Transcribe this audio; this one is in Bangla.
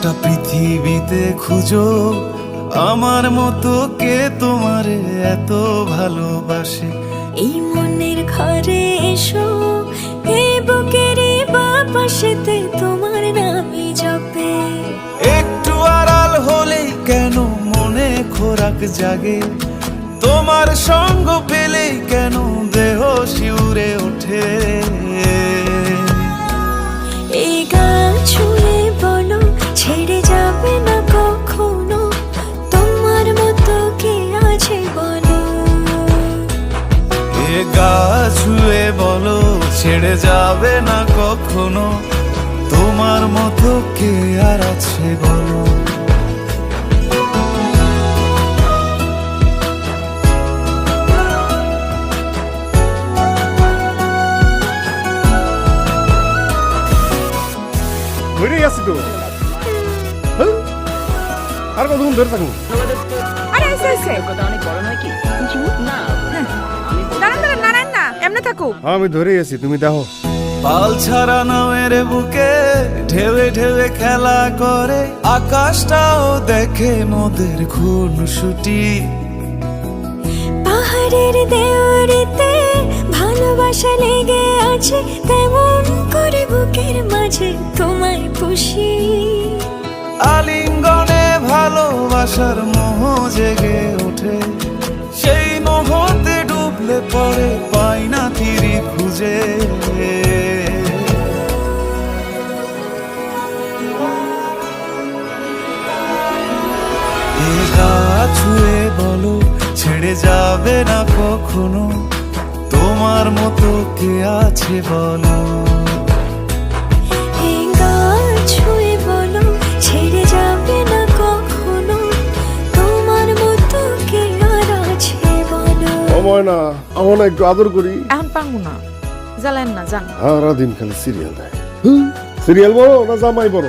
গোটা পৃথিবীতে খুঁজো আমার মতো কে তোমারে এত ভালোবাসে। এই মনের ঘরে এসো, এই বুকের বাপাশেতে তোমার নামই জপে। একটু আড়াল হলেই কেন মনে খোরাক জাগে, তোমার সঙ্গ পেলেই কেন দেহ শিউরে ওঠে। এই গান ছুঁয়ে বলো ছেড়ে যাবে না কখনো, তোমার মতো কে আছে বলো। এ গা ছুঁয়ে বলো ছেড়ে যাবে না কখনো, তোমার মতো কে আর আছে বলো। ধরেই আছি তো, আর কতক্ষণ ধরে থাকবো? আরে আইসে আইসে অনেক বড় নয় কি? না দাঁড়ান দাঁড়ান নারায়ণ না এমনি থাকো। আমি ধরেই আছি, তুমি দেখো। পাল ছাড়া নামের বুকে ঢেউে ঢেউে খেলা করে, আকাশটাও দেখে মোদের খুনসুটি। পাহাড়ের দেওয়ারিতে ভালোবাসা লেগে আছে, তেমন করে বুকের মাঝে তোমায় খুশি। আলিঙ্গনে ভালোবাসার মোহ জেগে ওঠে, সেই মোহতে ডুবলে পরে পাই না তীরে খুঁজে। এ গা ছুঁয়ে বলো ছেড়ে যাবে না কখনো, তোমার মতো কে আছে বলো। এই গান ছুঁয়ে বলো ছেড়ে যাবে না কখনো, তোমার মতো কে আর আছে বলো। সময় না, আমার না একটু আদর করি। এখন পাঙ্গু না, জ্বালেন না যান। সারাদিন খালি সিরিয়াল দেয়। সিরিয়াল বড় না জামাই বড়?